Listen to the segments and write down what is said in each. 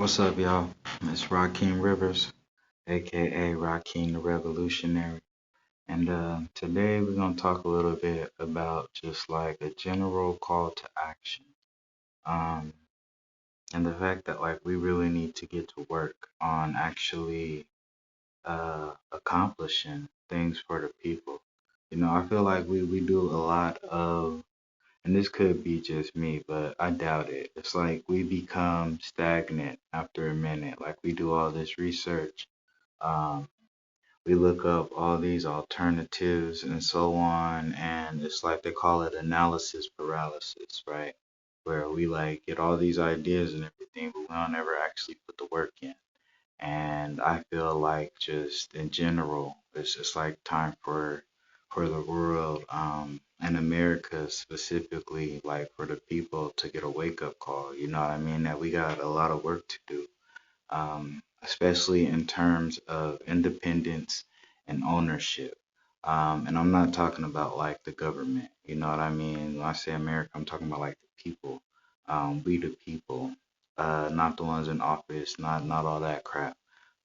What's up, y'all? It's Rakeem Rivers, aka Rakeem the Revolutionary. And today we're going to talk a little bit about just like a general call to action. Um, and the fact that like we really need to get to work on actually accomplishing things for the people. I feel like we do a lot of, and this could be just me, but I doubt it. It's like we become stagnant after a minute. Like we do all this research. Um, we look up all these alternatives and so on, and it's like they call it analysis paralysis, right? Where we like get all these ideas and everything, but we don't ever actually put the work in. And I feel like just in general, it's just like time for the world, and America specifically, like for the people to get a wake up call. You know what I mean? That we got a lot of work to do, especially in terms of independence and ownership. And I'm not talking about like the government, you know what I mean? When I say America, I'm talking about like the people, we the people, not the ones in office, not all that crap,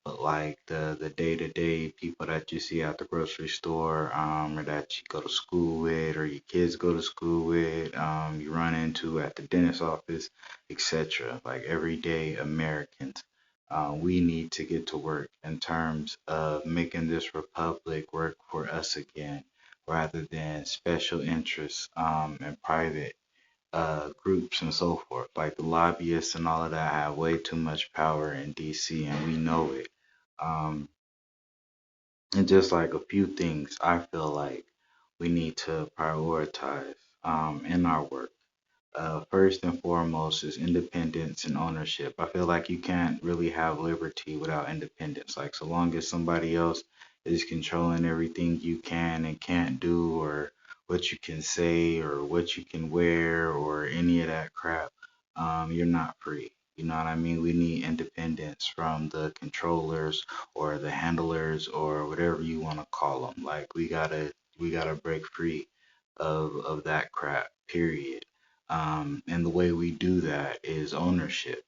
but like the day-to-day people that you see at the grocery store, or that you go to school with, or your kids go to school with, you run into at the dentist office, etc. Like everyday Americans. We need to get to work in terms of making this republic work for us again, rather than special interests, and private groups and so forth. Like the lobbyists and all of that have way too much power in DC, and we know it. Um, and just like a few things, I feel like we need to prioritize in our work. First and foremost is independence and ownership. I feel like you can't really have liberty without independence. Like, so long as somebody else is controlling everything you can and can't do, or what you can say, or what you can wear, or any of that crap, you're not free. You know what I mean? We need independence from the controllers or the handlers or whatever you want to call them. Like, we gotta break free of that crap. Period. And the way we do that is ownership.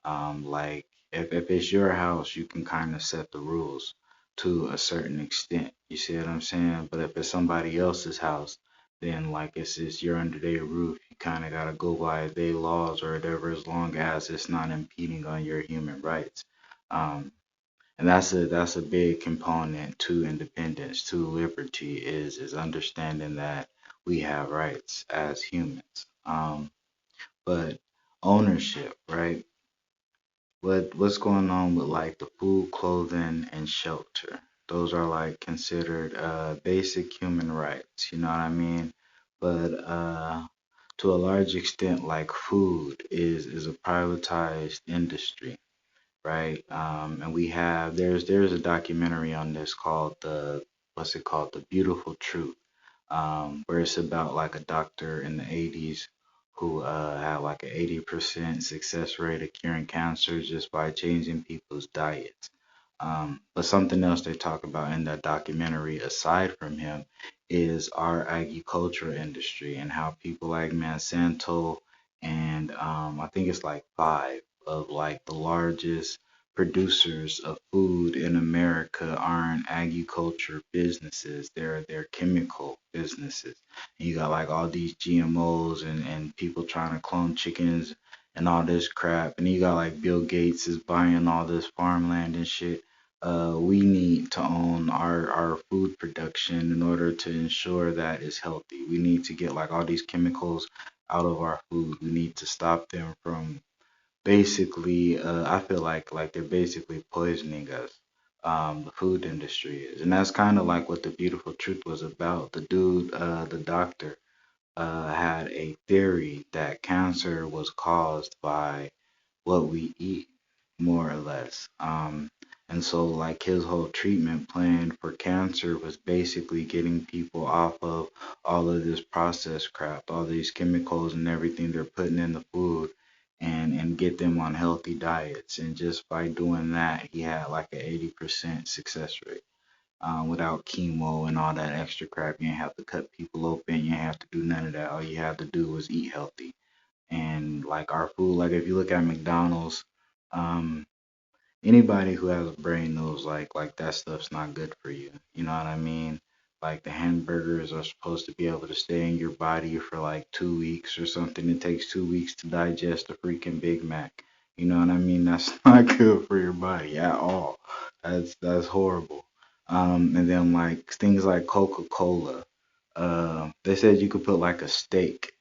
Like if it's your house, you can kind of set the rules to a certain extent. You see what I'm saying? But if it's somebody else's house, then like it's you're under their roof. You kind of gotta go by their laws or whatever, as long as it's not impeding on your human rights. Um, and that's a big component to independence, to liberty, is understanding that we have rights as humans. But ownership, right? What's going on with like the food, clothing, and shelter? Those are like considered basic human rights. You know what I mean? But to a large extent, like food is a privatized industry, right? And we have there's a documentary on this called the what's it called, The Beautiful Truth, where it's about like a doctor in the 80s who had like an 80% success rate of curing cancer just by changing people's diets. But something else they talk about in that documentary, aside from him, is our agriculture industry and how people like Monsanto and I think it's like five of like the largest producers of food in America aren't agriculture businesses. They're chemical businesses. And you got like all these GMOs and people trying to clone chickens and all this crap. And you got like Bill Gates is buying all this farmland and shit. We need to own our food production in order to ensure that it's healthy. We need to get like all these chemicals out of our food. We need to stop them from basically, I feel like they're basically poisoning us. The food industry is, and that's kind of like what The Beautiful Truth was about. The dude, the doctor, had a theory that cancer was caused by what we eat, more or less. And so, like, his whole treatment plan for cancer was basically getting people off of all of this processed crap, all these chemicals and everything they're putting in the food, and get them on healthy diets. And just by doing that, he had like an 80% success rate. Without chemo and all that extra crap, you didn't have to cut people open. You didn't have to do none of that. All you had to do was eat healthy. And like our food, like if you look at McDonald's, Um, Anybody who has a brain knows like that stuff's not good for you. You know what I mean? Like the hamburgers are supposed to be able to stay in your body for like 2 weeks or something. It takes 2 weeks to digest a freaking Big Mac. You know what I mean? That's not good for your body at all. That's horrible. And then like things like Coca-Cola. They said you could put like a steak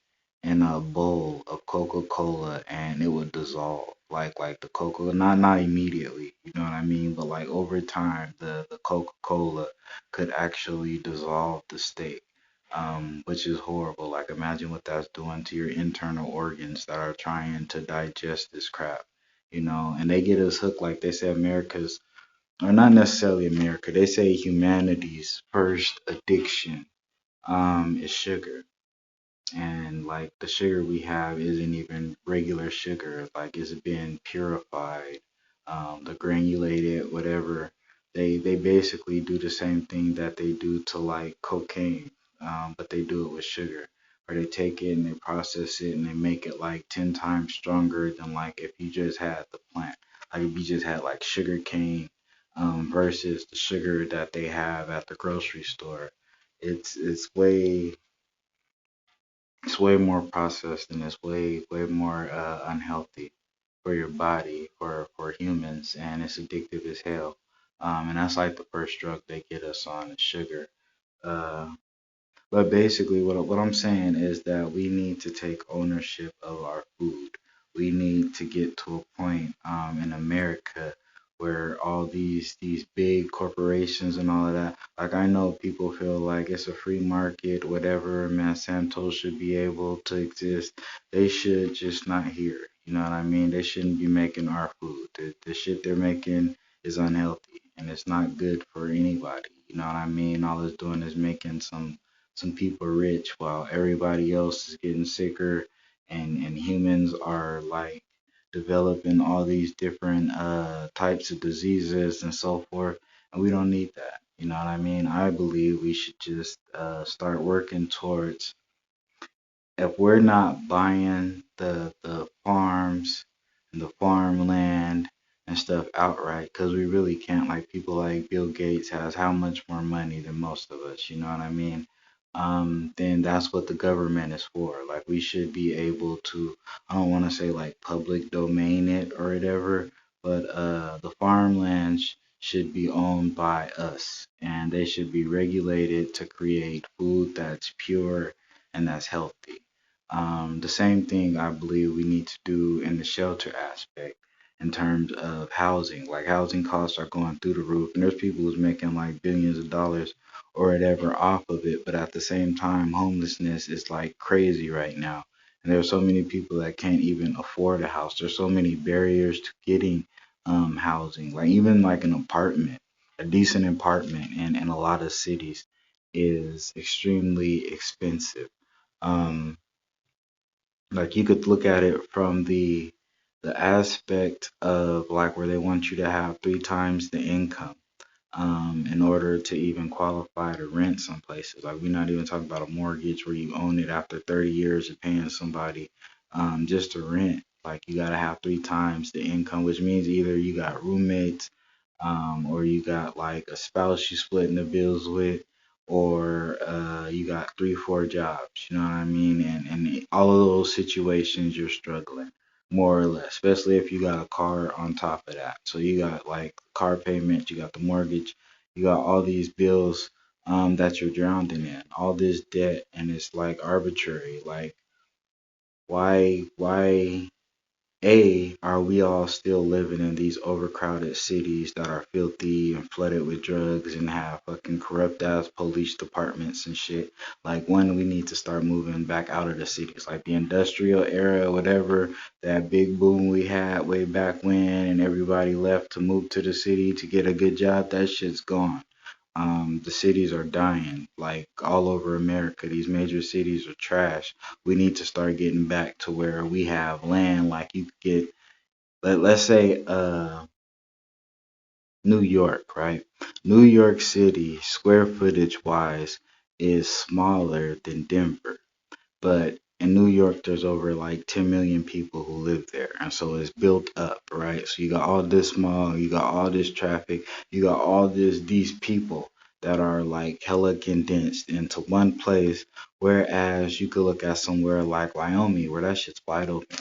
in a bowl of Coca-Cola and it would dissolve like the Coca, not immediately, you know what I mean, but like over time the Coca-Cola could actually dissolve the steak, which is horrible. Like imagine what that's doing to your internal organs that are trying to digest this crap, you know. And they get us hooked, like they say America's, or not necessarily America, they say humanity's first addiction is sugar. And like the sugar we have isn't even regular sugar, like it's been purified, the granulated whatever. They basically do the same thing that they do to like cocaine, but they do it with sugar, or they take it and they process it and they make it like 10 times stronger than like if you just had the plant, like if you just had like sugar cane, versus the sugar that they have at the grocery store. It's way more processed and it's way more unhealthy for your body, for humans, and it's addictive as hell. And that's like the first drug they get us on is sugar. Uh, but basically, what I'm saying is that we need to take ownership of our food. We need to get to a point in America where all these big corporations and all of that. Like I know people feel like it's a free market, whatever. Monsanto should be able to exist. They should just not here. You know what I mean? They shouldn't be making our food. The shit they're making is unhealthy and it's not good for anybody. You know what I mean? All it's doing is making some people rich while everybody else is getting sicker, and humans are like developing all these different types of diseases and so forth, and we don't need that. You know what I mean? I believe we should just start working towards, if we're not buying the farms and the farmland and stuff outright, because we really can't. Like people like Bill Gates has how much more money than most of us, you know what I mean? Then that's what the government is for. Like we should be able to, I don't want to say like public domain it or whatever, but the farmlands should be owned by us and they should be regulated to create food that's pure and that's healthy. The same thing I believe we need to do in the shelter aspect in terms of housing. Like housing costs are going through the roof, and there's people who's making like billions of dollars or whatever off of it. But at the same time, homelessness is like crazy right now. And there are so many people that can't even afford a house. There's so many barriers to getting housing. Like even like an apartment, a decent apartment in a lot of cities is extremely expensive. Um, like you could look at it from the aspect of like where they want you to have 3 times the income in order to even qualify to rent some places. Like we're not even talking about a mortgage where you own it after 30 years of paying somebody just to rent. Like you gotta have 3 times the income, which means either you got roommates, or you got like a spouse you splitting the bills with, or you got 3, 4 jobs. You know what I mean? And all of those situations you're struggling more or less, especially if you got a car on top of that. So you got like car payment, you got the mortgage, you got all these bills that you're drowning in, all this debt, and it's like arbitrary. Like why are we all still living in these overcrowded cities that are filthy and flooded with drugs and have fucking corrupt ass police departments and shit? Like, when we need to start moving back out of the cities, like the industrial era, whatever, that big boom we had way back when, and everybody left to move to the city to get a good job, that shit's gone. The cities are dying, like all over America. These major cities are trash. We need to start getting back to where we have land, like you could get, let's say, New York, right? New York City, square footage wise, is smaller than Denver. But in New York, there's over like 10 million people who live there. And so it's built up, right? right? So you got all this smog, you got all this traffic, you got all these people that are like hella condensed into one place. Whereas you could look at somewhere like Wyoming where that shit's wide open.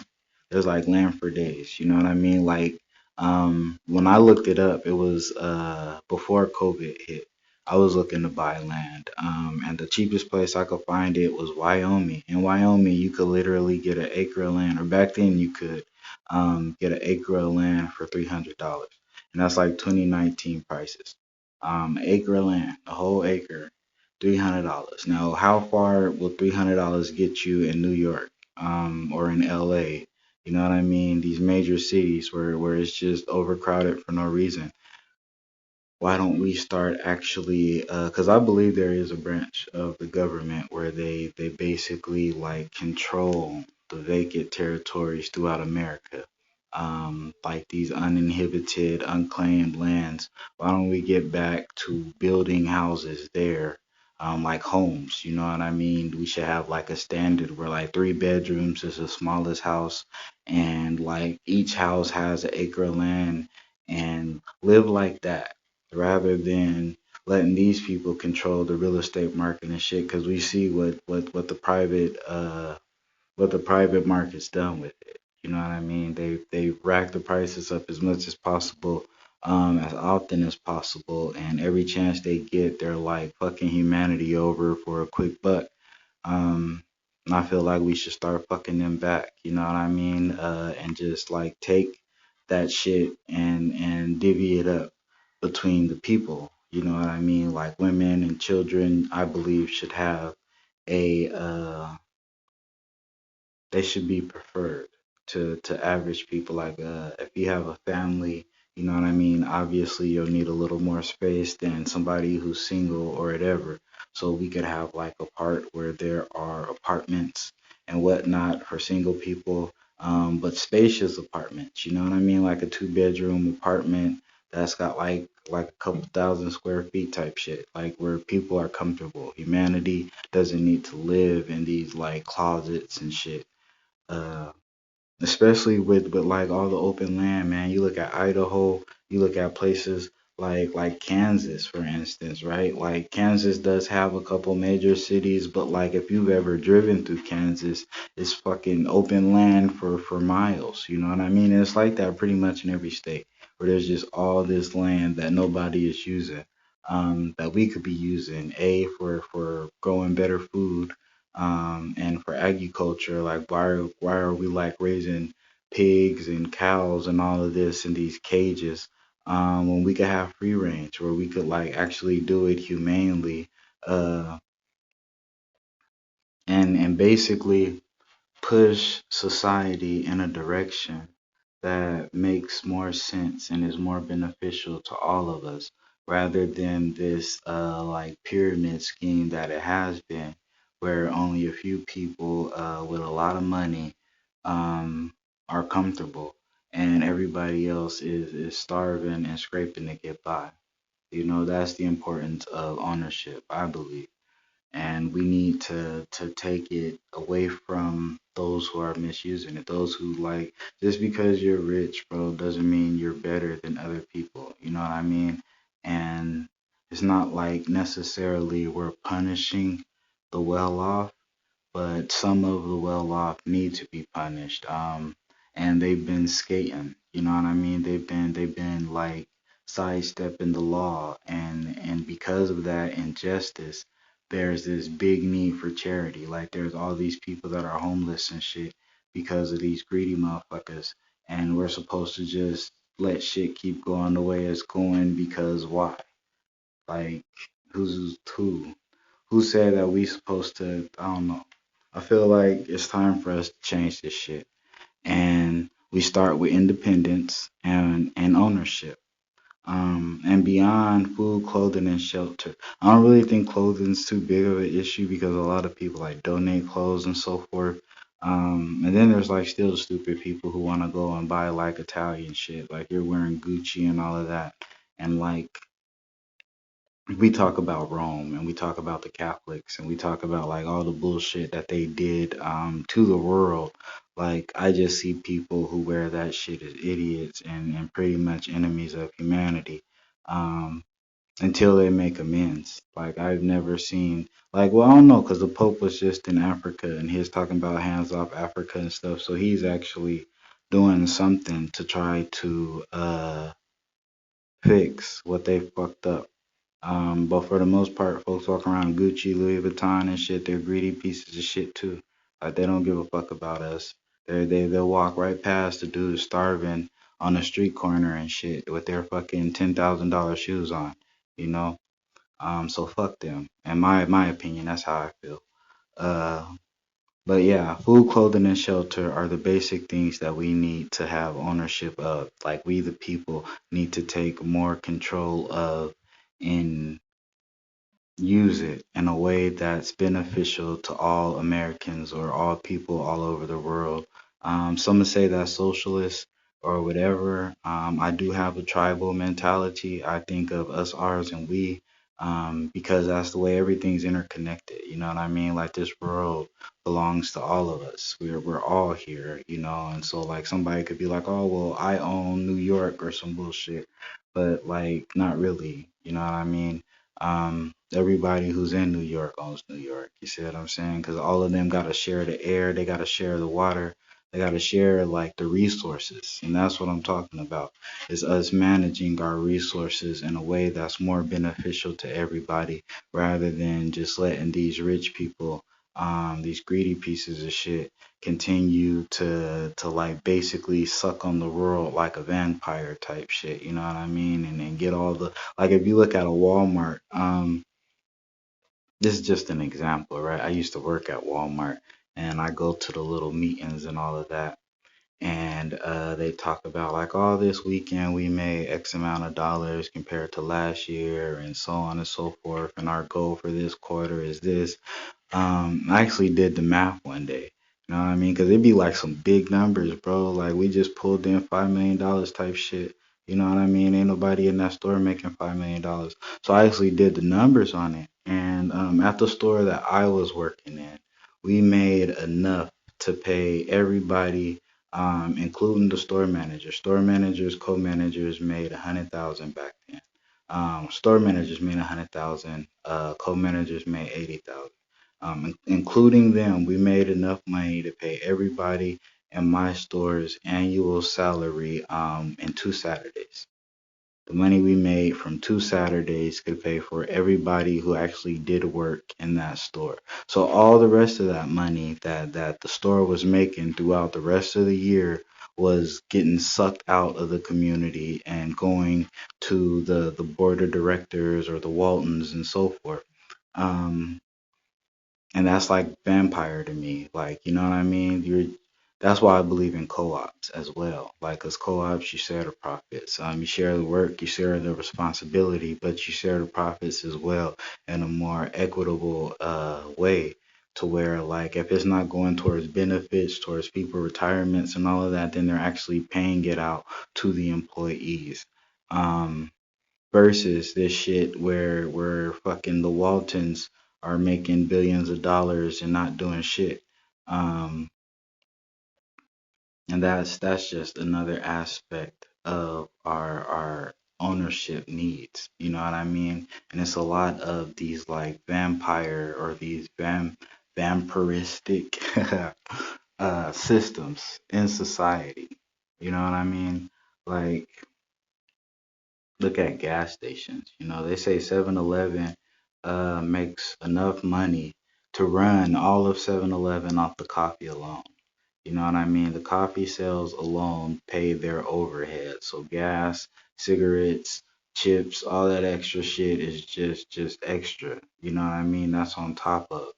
There's like land for days. You know what I mean? Like when I looked it up, it was before COVID hit. I was looking to buy land, and the cheapest place I could find it was Wyoming. In Wyoming, you could literally get an acre of land, or back then you could get an acre of land for $300, and that's like 2019 prices. Acre of land, a whole acre, $300. Now, how far will $300 get you in New York, or in LA? You know what I mean? These major cities where it's just overcrowded for no reason. Why don't we start actually? Because I believe there is a branch of the government where they basically like control the vacant territories throughout America, like these uninhibited, unclaimed lands. Why don't we get back to building houses there, like homes? You know what I mean? We should have like a standard where like 3 bedrooms is the smallest house, and like each house has an acre of land, and live like that rather than letting these people control the real estate market and shit. Because we see what the private market's done with it. You know what I mean? They rack the prices up as much as possible, as often as possible, and every chance they get, they're like fucking humanity over for a quick buck. And I feel like we should start fucking them back. You know what I mean? And just like take that shit and divvy it up between the people. You know what I mean? Like women and children, I believe should have a they should be preferred to average people. Like if you have a family, you know what I mean, obviously you'll need a little more space than somebody who's single or whatever. So we could have like a part where there are apartments and whatnot for single people, but spacious apartments, you know what I mean, like a 2 bedroom apartment that's got like a couple thousand square feet type shit, like where people are comfortable. Humanity doesn't need to live in these like closets and shit. uh, Especially with like all the open land, man. You look at Idaho, you look at places like Kansas, for instance, right? Like Kansas does have a couple major cities, but like if you've ever driven through Kansas, it's fucking open land for miles. You know what I mean? And it's like that pretty much in every state, where there's just all this land that nobody is using, that we could be using, a for growing better food, and for agriculture. Like why are we like raising pigs and cows and all of this in these cages, when we could have free range, where we could like actually do it humanely, uh, and basically push society in a direction that makes more sense and is more beneficial to all of us, rather than this like pyramid scheme that it has been, where only a few people with a lot of money um, are comfortable, and everybody else is starving and scraping to get by. You know, that's the importance of ownership, I believe, and we need to take it away from those who are misusing it. Those who like, just because you're rich, bro, doesn't mean you're better than other people. You know what I mean? And it's not like necessarily we're punishing the well off, but some of the well off need to be punished. And they've been skating. You know what I mean? They've been like sidestepping the law, and because of that injustice, there's this big need for charity. Like there's all these people that are homeless and shit because of these greedy motherfuckers, and we're supposed to just let shit keep going the way it's going because why? Like who said that we supposed to? I don't know. I feel like it's time for us to change this shit, and we start with independence and ownership. And beyond food, clothing, and shelter. I don't really think clothing's too big of an issue because a lot of people like donate clothes and so forth. And then there's like still stupid people who want to go and buy like Italian shit, like you're wearing Gucci and all of that, and like we talk about Rome and we talk about the Catholics and we talk about like all the bullshit that they did to the world. Like I just see people who wear that shit as idiots and pretty much enemies of humanity. Um, until they make amends. Like I've never seen like well I don't know because the Pope was just in Africa and he's talking about hands off Africa and stuff. So he's actually doing something to try to fix what they fucked up. But for the most part, folks walk around Gucci, Louis Vuitton, and shit. They're greedy pieces of shit too. Like they don't give a fuck about us. They'll walk right past the dude starving on the street corner and shit with their fucking $10,000 shoes on. You know. So fuck them. In my opinion, that's how I feel. Uh, but yeah, food, clothing, and shelter are the basic things that we need to have ownership of. Like we, the people, need to take more control of in use it in a way that's beneficial to all Americans or all people all over the world. Some would say that's socialist or whatever. I do have a tribal mentality. I think of us, ours, and we because that's the way everything's interconnected. You know what I mean? Like this world belongs to all of us. We're all here, you know. And so like somebody could be like, oh well, I own New York or some bullshit, but like not really. You know what I mean? Everybody who's in New York owns New York. You see what I'm saying? Because all of them got to share the air, they got to share the water, they got to share like the resources, and that's what I'm talking about. Is us managing our resources in a way that's more beneficial to everybody, rather than just letting these rich people, these greedy pieces of shit, continue to like basically suck on the world like a vampire type shit. You know what I mean? And then get all the like if you look at a Walmart, this is just an example, right? I used to work at Walmart and I go to the little meetings and all of that. And they talk about like, oh, this weekend we made X amount of dollars compared to last year and so on and so forth. And our goal for this quarter is this. I actually did the math one day. You know what I mean? Because it'd be like some big numbers, bro. Like we just pulled in $5 million type shit. You know what I mean? Ain't nobody in that store making $5 million. So I actually did the numbers on it. And at the store that I was working in, we made enough to pay everybody, including the store manager. Store managers, co-managers made 100,000 back then. Store managers made 100,000. Co-managers made 80,000. Including them, we made enough money to pay everybody in my store's annual salary in 2 Saturdays. The money we made from 2 Saturdays could pay for everybody who actually did work in that store. So all the rest of that money that the store was making throughout the rest of the year was getting sucked out of the community and going to the board of directors or the Waltons and so forth. Um, and that's like vampire to me. Like, you know what I mean? That's why I believe in co-ops as well. Like, as co-ops, you share the profits. You share the work, you share the responsibility, but you share the profits as well in a more equitable way. To where, like, if it's not going towards benefits, towards people retirements and all of that, then they're actually paying it out to the employees. Um, versus this shit where fucking the Waltons are making billions of dollars and not doing shit. Um, and that's just another aspect of our ownership needs. You know what I mean? And it's a lot of these like vampire or these vampiristic systems in society. You know what I mean? Like look at gas stations. You know, they say 7-Eleven makes enough money to run all of 7-Eleven off the coffee alone. You know what I mean? The coffee sales alone pay their overhead. So gas, cigarettes, chips, all that extra shit is just extra. You know what I mean? That's on top of.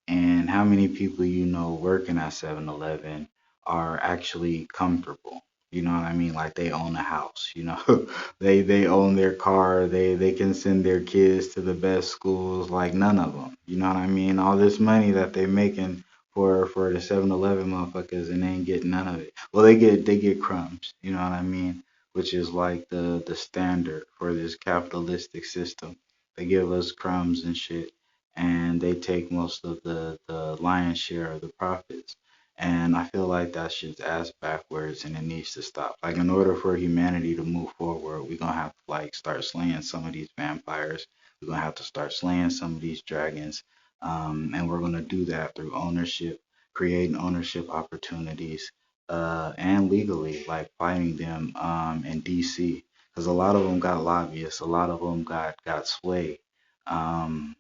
And how many people you know working at 7-Eleven are actually comfortable? You know what I mean? Like they own a house, you know. They own their car, they can send their kids to the best schools, like none of them. You know what I mean? All this money that they making for the 7-Eleven motherfuckers and they ain't getting none of it. Well, they get crumbs, you know what I mean? Which is like the standard for this capitalistic system. They give us crumbs and shit, and they take most of the lion's share of the profits. And I feel like that shit's ass backwards, and it needs to stop. Like, in order for humanity to move forward, we're gonna have to like start slaying some of these vampires. We're gonna have to start slaying some of these dragons, and we're gonna do that through ownership, creating ownership opportunities, and legally, like fighting them in DC, because a lot of them got lobbyists, a lot of them got sway. Um,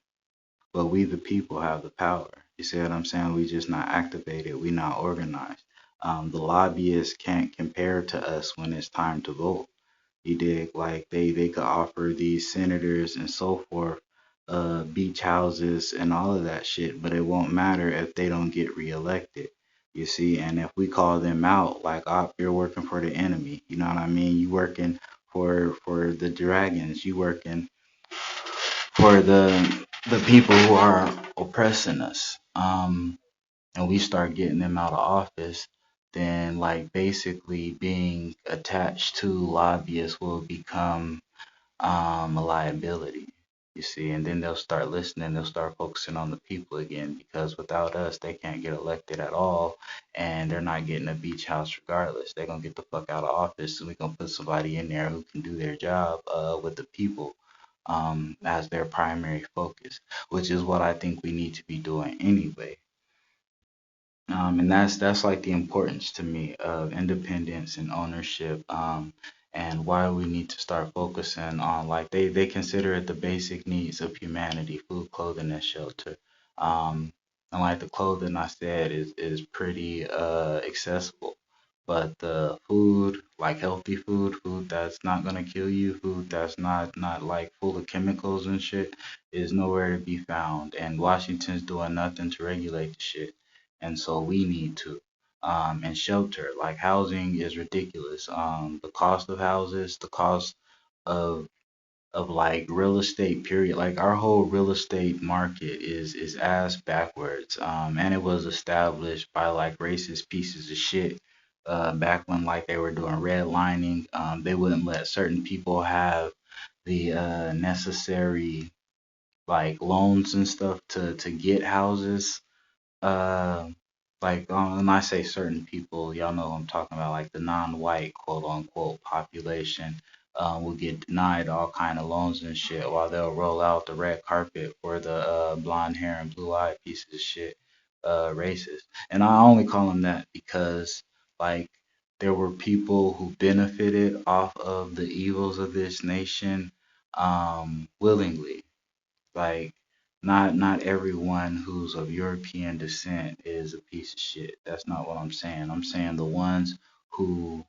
but we the people have the power. You see what I'm saying? We just not activated. We not organized. The lobbyists can't compare to us when it's time to vote. You dig? Like they could offer these senators and so forth, beach houses and all of that shit, but it won't matter if they don't get reelected. You see, and if we call them out, like, you're working for the enemy. You know what I mean? You working for the dragons. You working for the people who are oppressing us. And we start getting them out of office, then like basically being attached to lobbyists will become a liability. You see, and then they'll start listening, they'll start focusing on the people again, because without us they can't get elected at all, and they're not getting a beach house regardless. They're gonna get the fuck out of office, and we're gonna put somebody in there who can do their job with the people as their primary focus, which is what I think we need to be doing anyway. And that's like the importance to me of independence and ownership, and why we need to start focusing on, like, they consider it the basic needs of humanity: food, clothing, and shelter. And like the clothing, I said, is pretty accessible, but the food, like healthy food, food that's not gonna kill you, food that's not like full of chemicals and shit, is nowhere to be found. And Washington's doing nothing to regulate the shit, and so we need to. And shelter, like housing is ridiculous. The cost of houses, the cost of like real estate, period. Like our whole real estate market is ass backwards. And it was established by like racist pieces of shit. Back when like they were doing redlining, they wouldn't let certain people have the necessary like loans and stuff to get houses. uh, like, when I say certain people, y'all know who I'm talking about, like the non-white quote unquote population, will get denied all kind of loans and shit, while they'll roll out the red carpet for the blonde hair and blue eyed pieces of shit, racist. And I only call them that because like there were people who benefited off of the evils of this nation, willingly. Like, not everyone who's of European descent is a piece of shit. That's not what I'm saying. I'm saying the ones who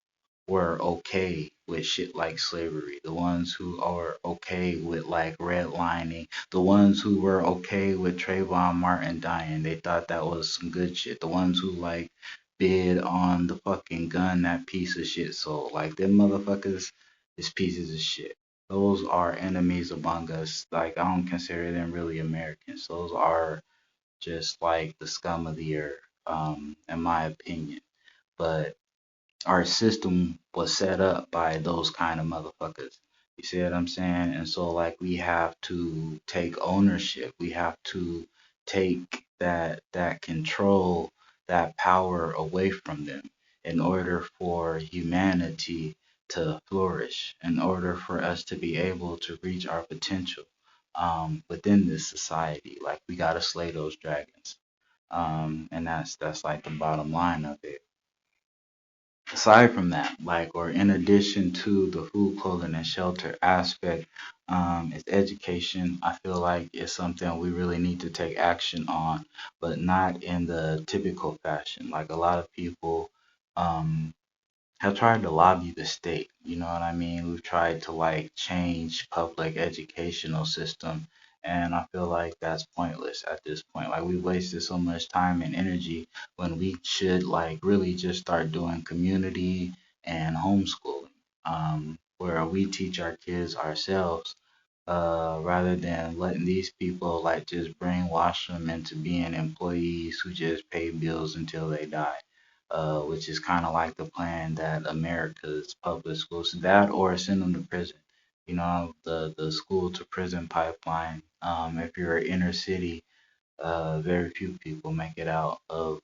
were okay with shit like slavery, the ones who are okay with like redlining, the ones who were okay with Trayvon Martin dying. They thought that was some good shit. The ones who like bid on the fucking gun that piece of shit sold. Like them motherfuckers is pieces of shit. Those are enemies among us. Like, I don't consider them really Americans. Those are just like the scum of the earth, in my opinion. But our system was set up by those kind of motherfuckers. You see what I'm saying? And so like we have to take ownership. We have to take that control, that power away from them in order for humanity to flourish, in order for us to be able to reach our potential within this society. Like we gotta slay those dragons. And that's like the bottom line of it. Aside from that, like, or in addition to the food, clothing, and shelter aspect, is education. I feel like it's something we really need to take action on, but not in the typical fashion. Like a lot of people, um, have tried to lobby the state. You know what I mean? We've tried to like change public educational system, and I feel like that's pointless at this point. Like we wasted so much time and energy when we should like really just start doing community and homeschooling, where we teach our kids ourselves, rather than letting these people like just brainwash them into being employees who just pay bills until they die, which is kind of like the plan that America's public schools, that or send them to prison. the school to prison pipeline. If you're inner city, very few people make it out of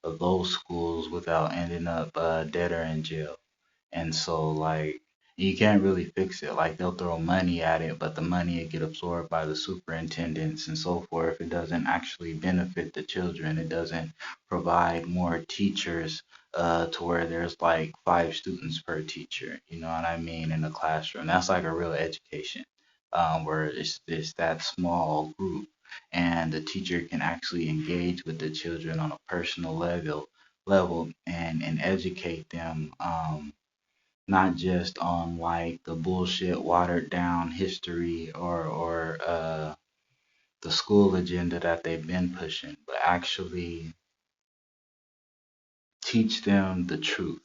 those schools without ending up dead or in jail. And so like you can't really fix it. Like they'll throw money at it, but the money will get absorbed by the superintendents and so forth. It doesn't actually benefit the children. It doesn't provide more teachers to where there's like 5 students per teacher. You know what I mean, in a classroom. That's like a real education, where it's that small group, and the teacher can actually engage with the children on a personal level and educate them. Not just on like the bullshit watered down history or the school agenda that they've been pushing, but actually teach them the truth.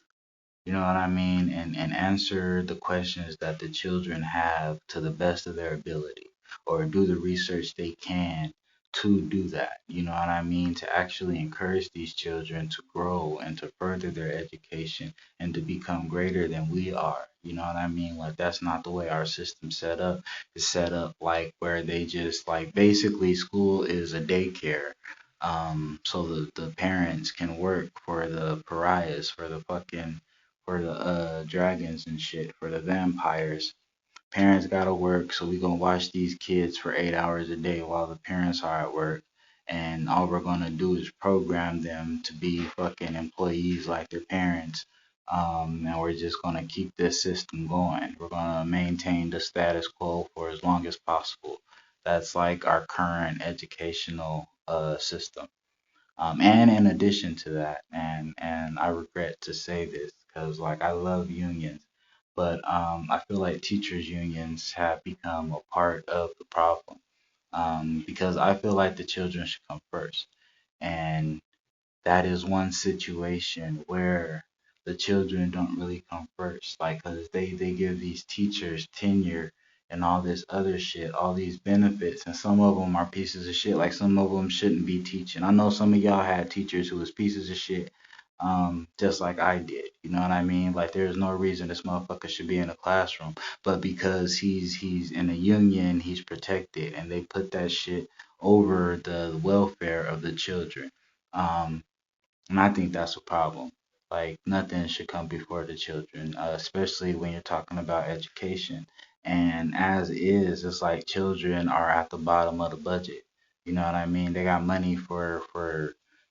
You know what I mean? And answer the questions that the children have to the best of their ability, or do the research they can to do that. You know what I mean? To actually encourage these children to grow and to further their education and to become greater than we are. You know what I mean? Like that's not the way our system's set up. It's set up like where they just like basically school is a daycare, so the parents can work for the pariahs, for the fucking for the dragons and shit, for the vampires. Parents gotta work, so we gonna watch these kids for 8 hours a day while the parents are at work. And all we're gonna do is program them to be fucking employees like their parents. And we're just gonna keep this system going. We're gonna maintain the status quo for as long as possible. That's like our current educational system. And in addition to that, and I regret to say this because like I love unions, but I feel like teachers unions have become a part of the problem, because I feel like the children should come first, and that is one situation where the children don't really come first, like because they give these teachers tenure and all this other shit, all these benefits, and some of them are pieces of shit. Like some of them shouldn't be teaching. I know some of y'all had teachers who was pieces of shit, just like I did. You know what I mean? Like there's no reason this motherfucker should be in a classroom, but because he's in a union, he's protected, and they put that shit over the welfare of the children. Um, and I think that's a problem. Like nothing should come before the children, especially when you're talking about education. And as is, it's like children are at the bottom of the budget. You know what I mean? They got money for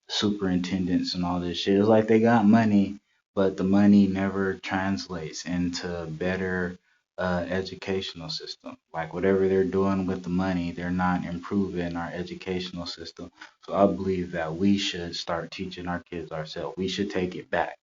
superintendents and all this shit. It's like they got money, but the money never translates into better educational system. Like whatever they're doing with the money, they're not improving our educational system. So I believe that we should start teaching our kids ourselves. We should take it back.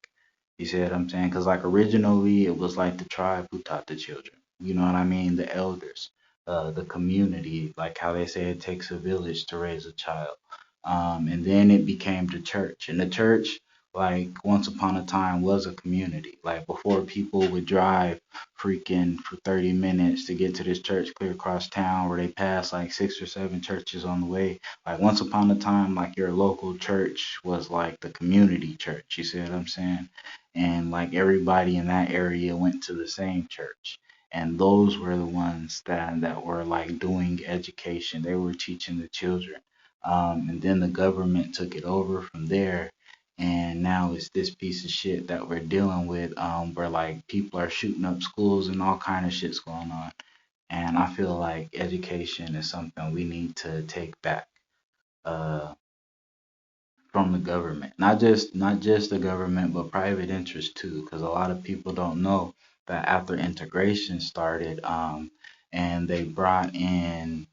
You see what I'm saying? Because like originally it was like the tribe who taught the children. You know what I mean? The elders, the community, like how they say it takes a village to raise a child. And then it became the church. And the church, like once upon a time, was a community. Like before people would drive freaking for 30 minutes to get to this church clear across town where they passed like 6 or 7 churches on the way. Like once upon a time, like your local church was like the community church. You see what I'm saying? And like everybody in that area went to the same church. And those were the ones that were like doing education. They were teaching the children. And then the government took it over from there. And now it's this piece of shit that we're dealing with, where like people are shooting up schools and all kind of shit's going on. And I feel like education is something we need to take back. Uh, from the government. Not just the government, but private interest too, because a lot of people don't know that after integration started, and they brought in,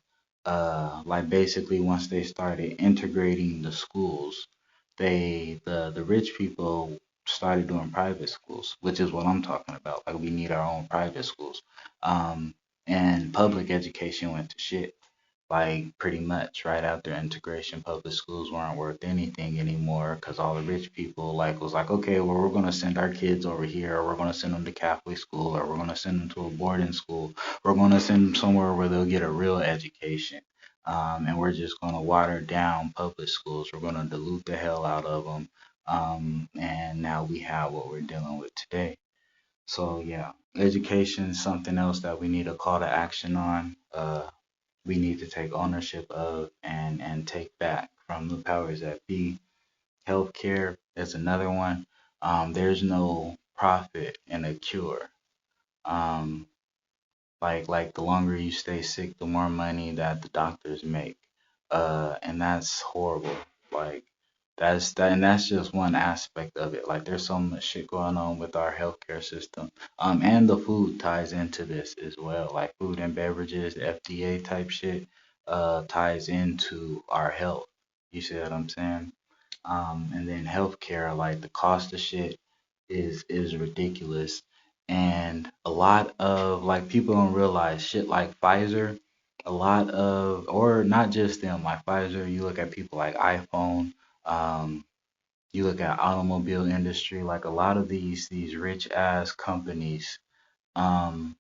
like basically once they started integrating the schools, the rich people started doing private schools, which is what I'm talking about. Like we need our own private schools, um, and public education went to shit, like pretty much right after integration. Public schools weren't worth anything anymore because all the rich people like was like, okay, well we're gonna send our kids over here, or we're gonna send them to Catholic school, or we're gonna send them to a boarding school, we're gonna send them somewhere where they'll get a real education. And we're just gonna water down public schools. We're gonna dilute the hell out of them. And now we have what we're dealing with today. So yeah, education is something else that we need a call to action on. We need to take ownership of and take back from the powers that be. Healthcare is another one. There's no profit in a cure. Um, like the longer you stay sick, the more money that the doctors make. And that's horrible. Like and that's just one aspect of it. Like there's so much shit going on with our healthcare system. And the food ties into this as well. Like food and beverages, the FDA type shit, ties into our health. You see what I'm saying? And then healthcare, like the cost of shit is ridiculous. And a lot of like people don't realize shit like Pfizer, a lot of or not just them, like Pfizer, you look at people like iPhone, um, you look at automobile industry, like a lot of these rich ass companies um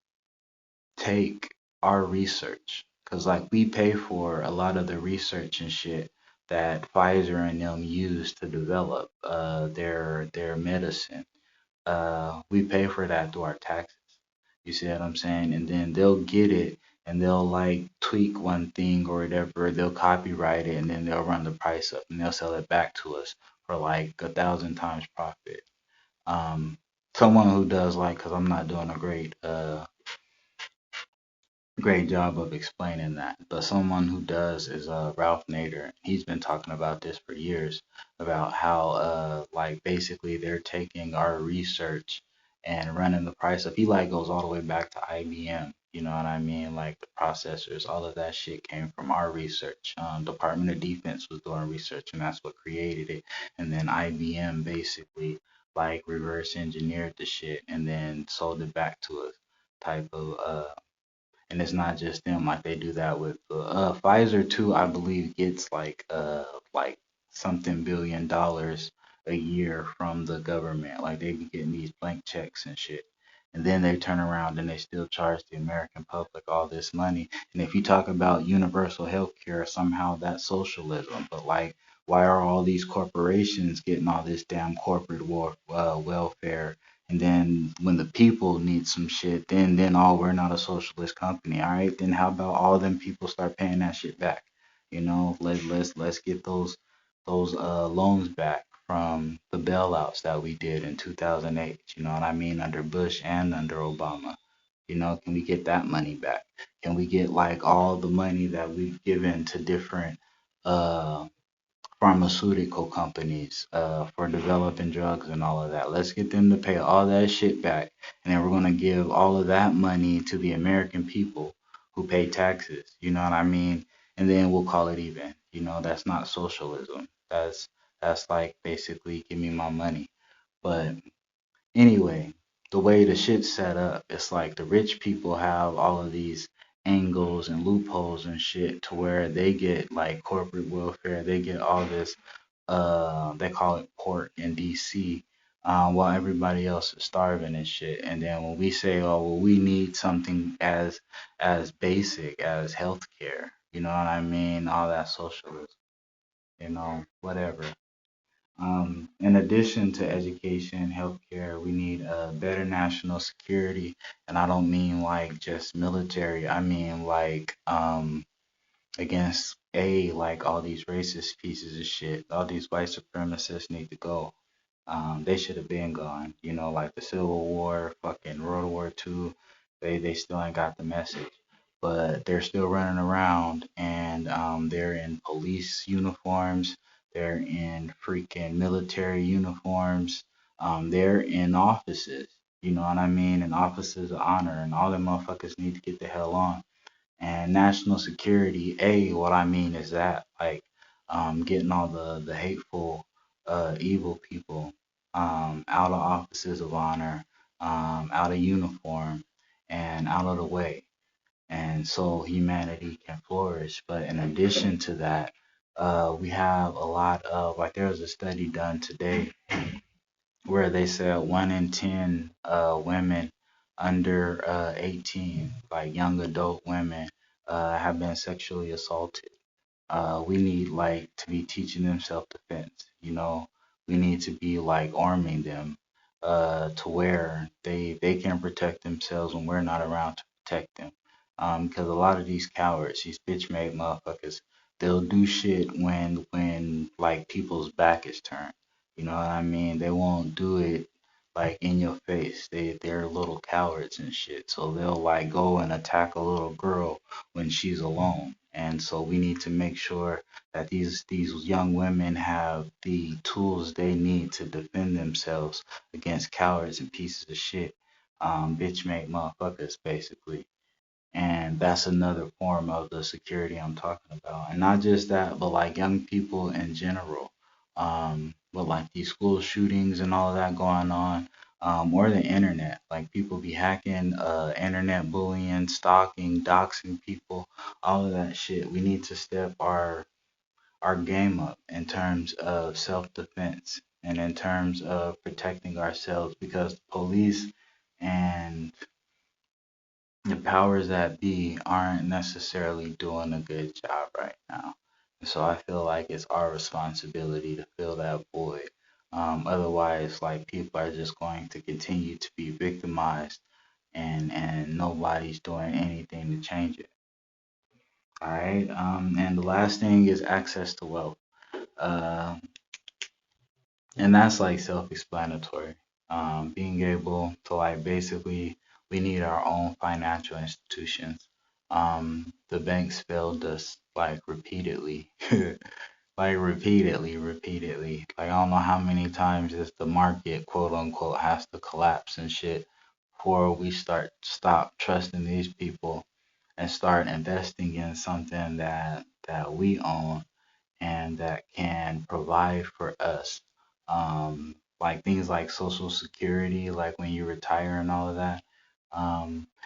take our research because like we pay for a lot of the research and shit that Pfizer and them use to develop their medicine. We pay for that through our taxes. You see what I'm saying? And then they'll get it and they'll like tweak one thing or whatever. They'll copyright it and then they'll run the price up and they'll sell it back to us for like 1,000 times profit. Um, Someone who does like, because I'm not doing a great job of explaining that. But someone who does is Ralph Nader. He's been talking about this for years about how like basically they're taking our research and running the price up. He like goes all the way back to IBM. You know what I mean? Like the processors, all of that shit came from our research. Department of Defense was doing research, and that's what created it. And then IBM basically like reverse engineered the shit and then sold it back to us type of and it's not just them. Like they do that with Pfizer too. I believe gets like something $1 billion a year from the government. Like they be getting these blank checks and shit. And then they turn around and they still charge the American public all this money. And if you talk about universal health care, somehow that's socialism. But like, why are all these corporations getting all this damn corporate welfare, and then when the people need some shit, then oh, we're not a socialist company. All right, then how about all them people start paying that shit back? You know, let's get those loans back from the bailouts that we did in 2008. You know what I mean? Under Bush and under Obama. You know, can we get that money back? Can we get like all the money that we've given to different uh pharmaceutical companies for developing drugs and all of that. Let's get them to pay all that shit back. And then we're going to give all of that money to the American people who pay taxes. You know what I mean? And then we'll call it even. You know, that's not socialism. That's like basically give me my money. But anyway, the way the shit's set up, it's like the rich people have all of these angles and loopholes and shit to where they get like corporate welfare, they get all this they call it pork in DC, while everybody else is starving and shit. And then when we say, oh well, we need something as basic as healthcare, you know what I mean? All that socialism, you know, whatever. In addition to education, healthcare, we need better national security, and I don't mean like just military. I mean like against like all these racist pieces of shit. All these white supremacists need to go. They should have been gone. You know, like the Civil War, fucking World War II. They still ain't got the message, but they're still running around and they're in police uniforms. They're in freaking military uniforms. They're in offices. You know what I mean? In offices of honor, and all them motherfuckers need to get the hell on. And national security, what I mean is that like getting all the hateful, evil people out of offices of honor, out of uniform, and out of the way, and so humanity can flourish. But in addition to that, we have a lot of like there was a study done today where they said 1 in 10 women under 18, like young adult women, have been sexually assaulted. We need like to be teaching them self defense. You know, we need to be like arming them. to where they can protect themselves when we're not around to protect them. Because a lot of these cowards, these bitch made motherfuckers, they'll do shit when like people's back is turned. You know what I mean? They won't do it like in your face. They're little cowards and shit. So they'll like go and attack a little girl when she's alone. And so we need to make sure that these young women have the tools they need to defend themselves against cowards and pieces of shit, bitch made motherfuckers basically. And that's another form of the security I'm talking about. And not just that, but like young people in general. With like these school shootings and all of that going on, or the internet. Like people be hacking, internet bullying, stalking, doxing people, all of that shit. We need to step our game up in terms of self defense and in terms of protecting ourselves because the police and the powers that be aren't necessarily doing a good job right now. So I feel like it's our responsibility to fill that void. Otherwise, like people are just going to continue to be victimized, and nobody's doing anything to change it. All right. And the last thing is access to wealth. Uh, and that's like self-explanatory. Being able to like basically, we need our own financial institutions. The banks failed us like repeatedly, like repeatedly. Like I don't know how many times is the market, quote unquote, has to collapse and shit before we stop trusting these people and start investing in something that we own and that can provide for us. Like things like Social Security, like when you retire and all of that.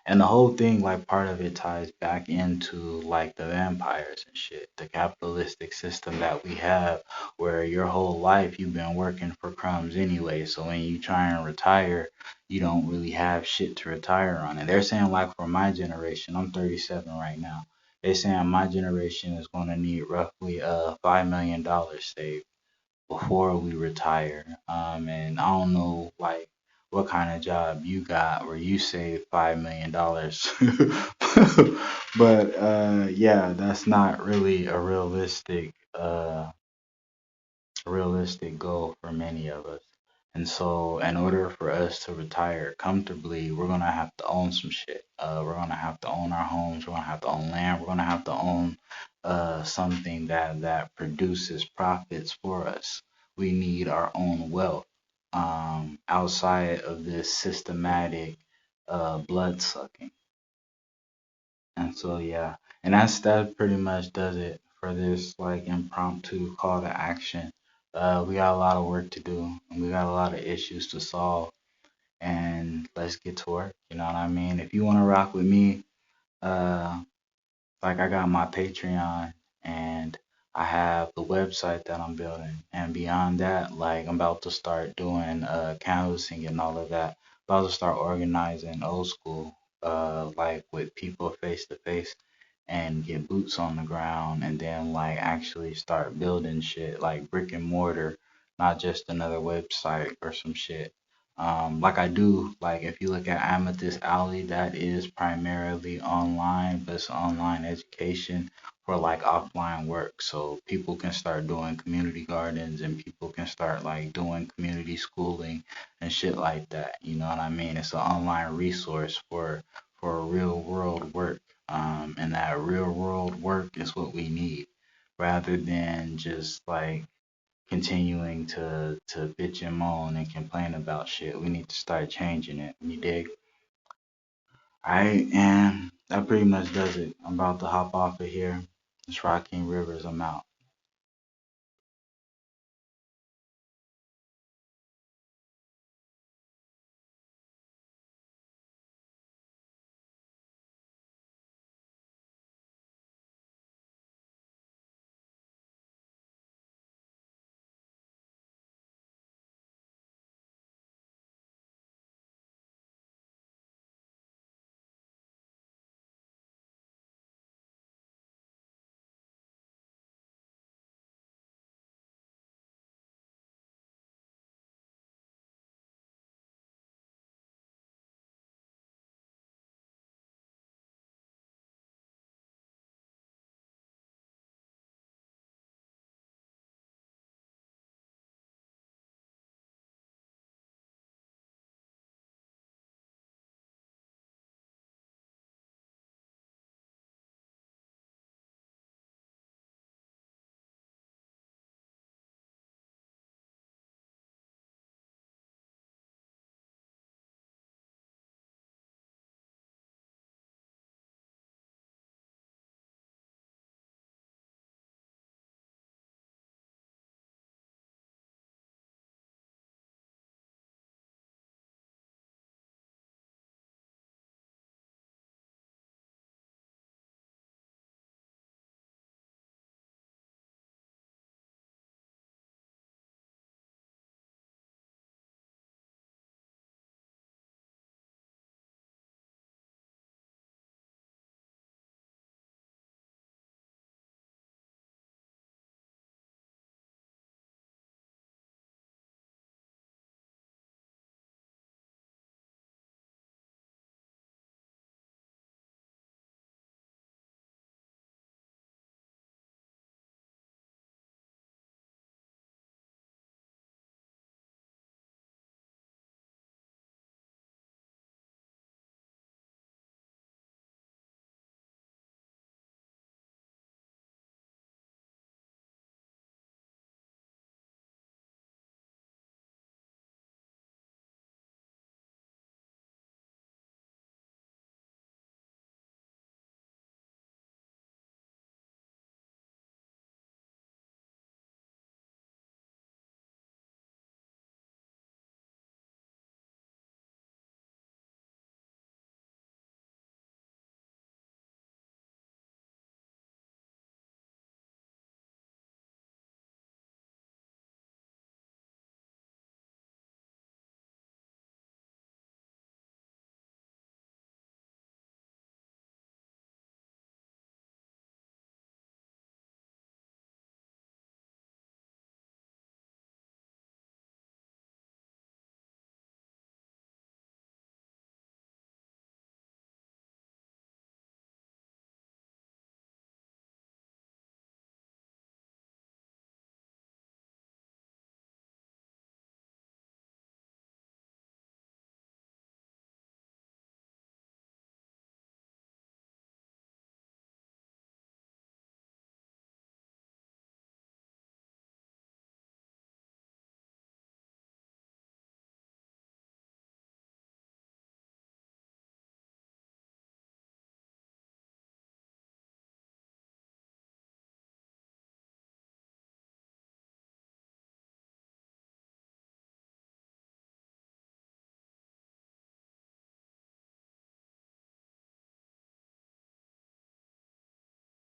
And the whole thing, like part of it ties back into like the vampires and shit, the capitalistic system that we have, where your whole life you've been working for crumbs anyway. So when you try and retire, you don't really have shit to retire on. And they're saying like for my generation, I'm 37 right now. They're saying my generation is going to need roughly $5 million saved before we retire. And I don't know like what kind of job you got where you save $5 million. But yeah, that's not really a realistic goal for many of us. And so, in order for us to retire comfortably, we're gonna have to own some shit. We're gonna have to own our homes. We're gonna have to own land. We're gonna have to own something that produces profits for us. We need our own wealth outside of this systematic blood sucking. And so yeah, and that pretty much does it for this like impromptu call to action. We got a lot of work to do, and we got a lot of issues to solve, and let's get to work. You know what I mean? If you want to rock with me, uh, like I got my Patreon and I have the website that I'm building. And beyond that, like I'm about to start doing canvassing and all of that. About to start organizing old school, like with people face to face and get boots on the ground and then like actually start building shit like brick and mortar, not just another website or some shit. Like I do, like if you look at Amethyst Alley, that is primarily online, but it's online education for like offline work. So people can start doing community gardens and people can start like doing community schooling and shit like that. You know what I mean? It's an online resource for real world work. And that real world work is what we need rather than just like continuing to bitch and moan and complain about shit. We need to start changing it. You dig? Alright, and that pretty much does it. I'm about to hop off of here. It's Raheem Rivers. I'm out.